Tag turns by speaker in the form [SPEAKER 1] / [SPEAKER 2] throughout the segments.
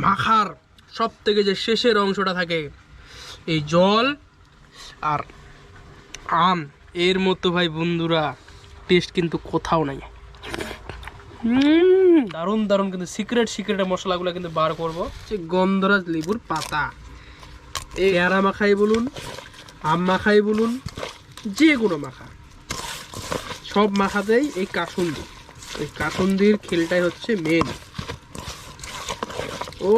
[SPEAKER 1] মাখার সব থেকে যে শেষের অংশটা থাকে এই জল আর আম, এর মতো ভাই বন্ধুরা টেস্ট কিন্তু কোথাও নাই। দারুণ দারুণ কিন্তু সিক্রেট মশলাগুলো কিন্তু বার করবো। গন্ধরাজ লেবুর পাতা, এই পেয়ারা মাখাই বলুন, আম মাখাই বলুন, যে কোনো মাখা, সব মাখাতেই এই কাসুন্দি, এই কাসুন্দির খেলটাই হচ্ছে মেন। ও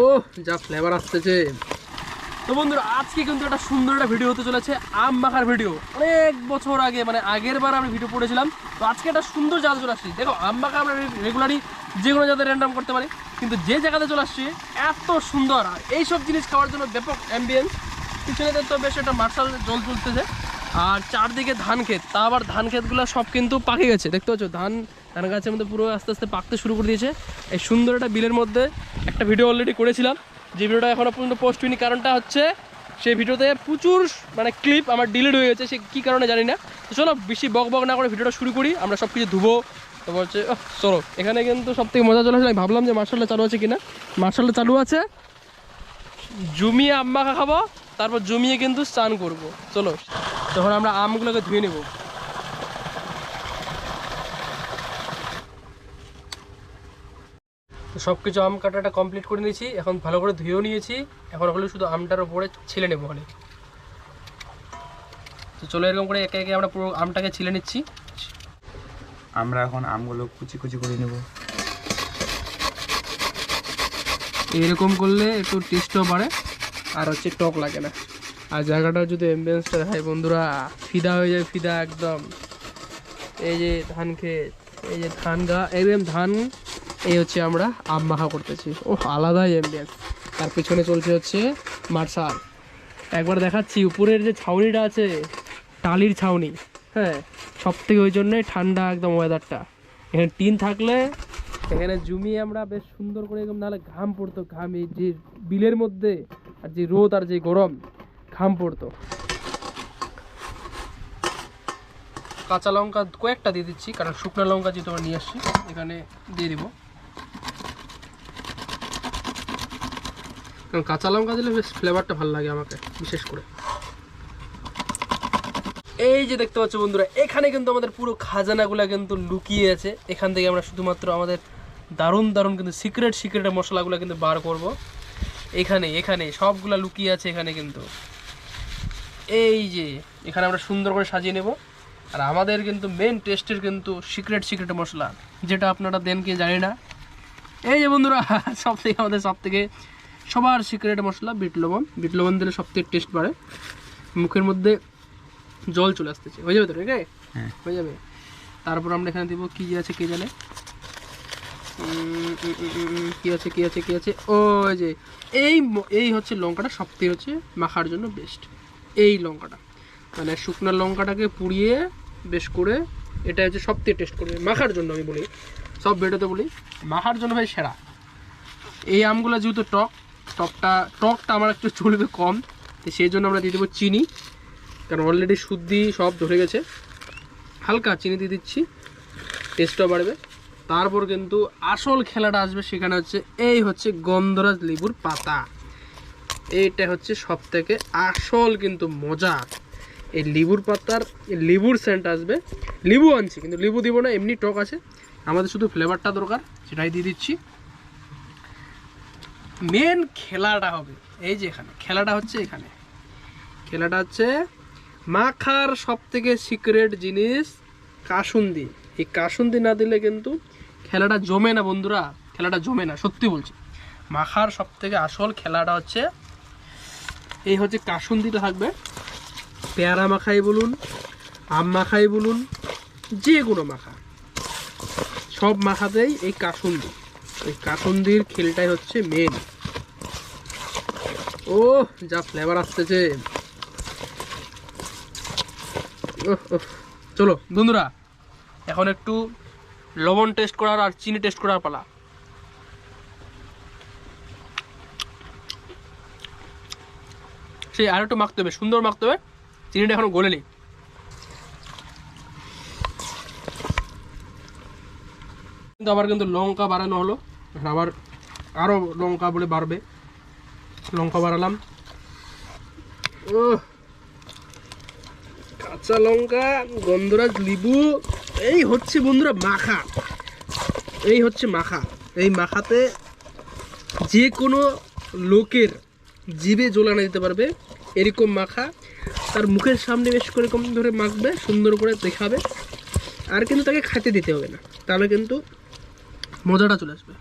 [SPEAKER 1] যা ফ্লেভার আসতেছে। তো বন্ধুরা আজকে কিন্তু একটা সুন্দর একটা ভিডিও হতে চলেছে, আম মাখার ভিডিও। অনেক বছর আগে মানে আগের বার আমি ভিডিও পড়েছিলাম, তো আজকে একটা সুন্দর জায়গা চলে আসছি। দেখো আম মাখা আমরা রেগুলারই যে কোনো জায়গায় র্যান্ডাম করতে পারি, কিন্তু যে জায়গাতে চলে আসছি এত সুন্দর আর এইসব জিনিস খাওয়ার জন্য ব্যাপক অ্যাম্বিয়েন্স। পিছনে দেখতে বেশ একটা মার্শাল জল তুলতেছে, আর চারদিকে ধান ক্ষেত, তা আবার ধান ক্ষেতগুলো সব কিন্তু পাকে গেছে, দেখতে পাচ্ছ ধান গাছের মধ্যে পুরো আস্তে আস্তে পাকতে শুরু করে দিয়েছে। এই সুন্দর একটা বিলের মধ্যে একটা ভিডিও অলরেডি করেছিলাম, যে ভিডিওটা এখনও পর্যন্ত পোস্ট হয়নি। কারণটা হচ্ছে সেই ভিডিওতে প্রচুর মানে ক্লিপ আমার ডিলিট হয়ে গেছে, সে কী কারণে জানি না। তো চলো বেশি বক না করে ভিডিওটা শুরু করি, আমরা সব কিছু ধুবো। তারপর হচ্ছে চলো, এখানে কিন্তু সব থেকে মজা চলে আসলে আমি ভাবলাম যে মার্শালটা চালু আছে কিনা। মার্শালটা চালু আছে, জমিয়ে আম মাখা খাবো, তারপর জমিয়ে কিন্তু স্নান করব। চলো তখন আমরা আমগুলোকে ধুয়ে নেব। তো সব কিছু আম কাটাটা কমপ্লিট করে নিয়েছি, এখন ভালো করে ধুয়েও নিয়েছি। এখন হলো শুধু আমটার উপরে ছিলে নেবো হলে। তো চলো এরকম করে একে একে আমরা পুরো আমটাকে ছিলে নিচ্ছি।
[SPEAKER 2] আমরা এখন আমগুলো কুচি কুচি করে নেব।
[SPEAKER 1] এরকম করলে একটু টেস্টও বাড়ে আর হচ্ছে টক লাগে না। আর জায়গাটার যদি অ্যাম্বিয়েন্সটা দেখায় বন্ধুরা, ফিদা হয়ে যায়, ফিদা একদম। এই যে ধান ক্ষেত, এই যে ধান গা, একদম ধান, এই হচ্ছে আমরা আম মাখা করতেছি। ও আলাদাই অ্যাম্বিয়েন্স। তার পিছনে চলছে হচ্ছে মার্শাল। একবার দেখাচ্ছি উপরের যে ছাউনিটা আছে, টালির ছাউনি, হ্যাঁ, সব থেকে ওই জন্যই ঠান্ডা একদম ওয়েদারটা। এখানে টিন থাকলে এখানে জমিয়ে আমরা বেশ সুন্দর করে এরকম, নাহলে ঘাম পড়তো, ঘাম এই যে বিলের মধ্যে আর যে রোদ আর যে গরম, ঘাম পড়তো। কাঁচা লঙ্কা কয়েকটা দিয়ে দিচ্ছি, কারণ শুকনো লঙ্কা যেহেতু আমরা নিয়ে আসছি এখানে দিয়ে দিব। কারণ কাঁচা লঙ্কা দিলে বেশ ফ্লেভারটা ভালো লাগে আমাকে বিশেষ করে। এই যে দেখতে পাচ্ছ বন্ধুরা, এখানে কিন্তু আমাদের পুরো খাজানাগুলো কিন্তু লুকিয়ে আছে। এখান থেকে আমরা শুধুমাত্র আমাদের দারুণ দারুণ কিন্তু সিক্রেট মশলাগুলো কিন্তু বার করব। এখানে সবগুলা লুকিয়ে আছে এখানে কিন্তু। এই যে এখানে আমরা সুন্দর করে সাজিয়ে নেব। আর আমাদের কিন্তু মেন টেস্টের কিন্তু সিক্রেট মশলা, যেটা আপনারা দেন কি জানি না। এই যে বন্ধুরা আমাদের সব থেকে সবার সিক্রেট মশলা বিট লবণ দিলে সব থেকে টেস্ট বাড়ে। মুখের মধ্যে জল চলে আসতেছে, হয়ে যাবে তো? ঠিক আছে, হয়ে যাবে। তারপর আমরা এখানে দেবো কি আছে কে জানে, কি আছে ওই যে এই হচ্ছে লঙ্কাটা সব থেকে হচ্ছে মাখার জন্য বেস্ট। এই লঙ্কাটা মানে শুকনো লঙ্কাটাকে পুড়িয়ে বেশ করে, এটা হচ্ছে সব থেকে টেস্ট করবে মাখার জন্য। আমি বলি সব ভিডিওতে বলি মাখার জন্য ভাই সেরা। এই আমগুলো যেহেতু টকটা আমার একটু চলবে কম, তো সেই জন্য আমরা দিয়ে দেবো চিনি, কারণ অলরেডি শুদ্ধি সব ধরে গেছে। হালকা চিনি দিয়ে দিচ্ছি, টেস্টটা বাড়বে। তারপর কিন্তু আসল খেলাটা আসবে, সেখানে হচ্ছে এই হচ্ছে গন্ধরাজ লেবুর পাতা। এইটা হচ্ছে সব থেকে আসল কিন্তু মজা। এই লেবুর পাতার লেবুর সেন্ট আসবে। লেবু আনছি কিন্তু লেবু দিব না, এমনি টক আছে, আমাদের শুধু ফ্লেভারটা দরকার, সেটাই দিয়ে দিচ্ছি। মেন খেলাটা হবে এই যে এখানে, খেলাটা হচ্ছে মাখার সব থেকে সিক্রেট জিনিস কাসুন্দি। এই কাসুন্দি না দিলে কিন্তু খেলাটা জমে না বন্ধুরা, খেলাটা জমে না, সত্যি বলছি। মাখার সব থেকে আসল খেলাটা হচ্ছে এই হচ্ছে কাসুন্দিটা থাকবে। পেয়ারা মাখাই বলুন, আম মাখাই বলুন, যে কোনো মাখা, সব মাখাতেই এই কাসুন্দি, এই কাসুন্দির খেলটাই হচ্ছে মেন। ও যা ফ্লেভার আসতেছে। চলো বন্ধুরা, এখন একটু লবণ টেস্ট করার আর চিনি টেস্ট করার পালা। সেই আর একটু মাখতে হবে, সুন্দর মাখতে হবে, চিনিটা এখনো গলেনি। কিন্তু আমার কিন্তু লঙ্কা বাড়ানো হলো, আবার আরও লঙ্কা বলে বাড়বে, লঙ্কা বাড়ালাম। ও কাঁচা লঙ্কা, গন্ধরাজ লেবু, এই হচ্ছে বন্ধুরা মাখা, এই হচ্ছে মাখা। এই মাখাতে যে কোনো লোকের জিভে জোলানো দিতে পারবে এরকম মাখা। তার মুখের সামনে বেশ করে কম ধরে মাখবে, সুন্দর করে দেখাবে, আর কিন্তু তাকে খেতে দিতে হবে না, তাহলে কিন্তু মজাটা চলে আসবে।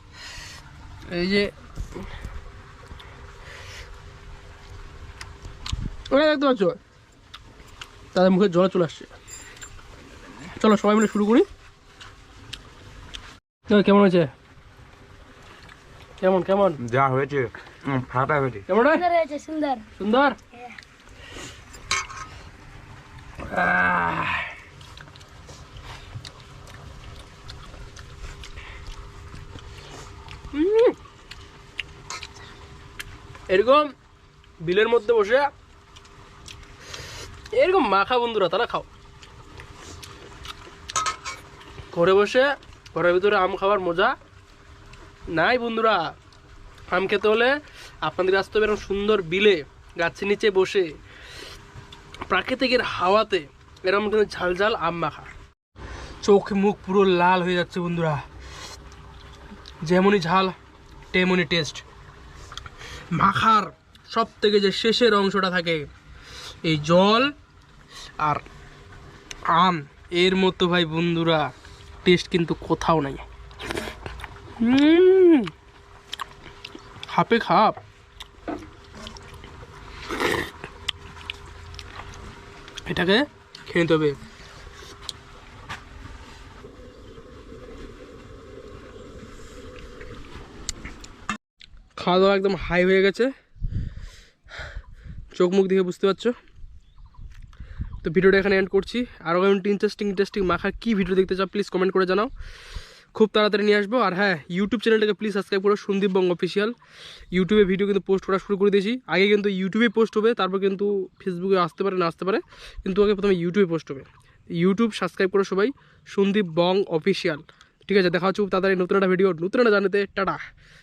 [SPEAKER 1] এই যে ওরা দেখতে পাচ্ছ, তাদের মুখে জল চলে আসছে। চলো সবাই মিলে শুরু করি। কেমন হয়েছে? কেমন কেমন
[SPEAKER 2] যা হয়েছে ফাটা হয়েছে।
[SPEAKER 1] কেমন
[SPEAKER 3] সুন্দর।
[SPEAKER 1] সুন্দর। এরকম বিলের মধ্যে বসে এরকম মাখা বন্ধুরা তারা খাও। ঘরে বসে ঘরের ভিতরে আম খাওয়ার মজা নাই বন্ধুরা। আম খেতে হলে আপনাদের আসতে হবে এরকম সুন্দর বিলে, গাছের নিচে বসে প্রাকৃতিকের হাওয়াতে এরকম কিন্তু ঝাল ঝাল আম মাখা। চোখ মুখ পুরো লাল হয়ে যাচ্ছে বন্ধুরা, যেমনই ঝাল তেমনই টেস্ট। মাখার সব থেকে যে শেষের অংশটা থাকে এই জল আর আম, এর মতো ভাই বন্ধুরা টেস্ট কিন্তু কোথাও নাই। খাপে খাপ। এটাকে খেয়ে নিতে হবে। খাওয়া দাওয়া একদম হাই হয়ে গেছে, চোখ মুখ দেখে বুঝতে পারছো। তো ভিডিওটা এখানে এন্ড করছি। আরও ইন্টারেস্টিং মাখার কী ভিডিও দেখতে চাও প্লিজ কমেন্ট করে জানাও, খুব তাড়াতাড়ি নিয়ে আসবো। আর হ্যাঁ, ইউটিউব চ্যানেলটাকে প্লিজ সাবস্ক্রাইব করো, সন্দীপ বঙ্গ অফিসিয়াল। ইউটিউবে ভিডিও কিন্তু পোস্ট করা শুরু করে দিয়েছি। আগে কিন্তু ইউটিউবে পোস্ট হবে, তারপর কিন্তু ফেসবুকে আসতে পারে না আসতে পারে, কিন্তু আগে প্রথমে ইউটিউবে পোস্ট হবে। ইউটিউব সাবস্ক্রাইব করো সবাই, সন্দীপ বং অফিসিয়াল। ঠিক আছে, দেখা হচ্ছে খুব তাড়াতাড়ি নতুন একটা ভিডিও নতুন একটা জানাতে। টাটা।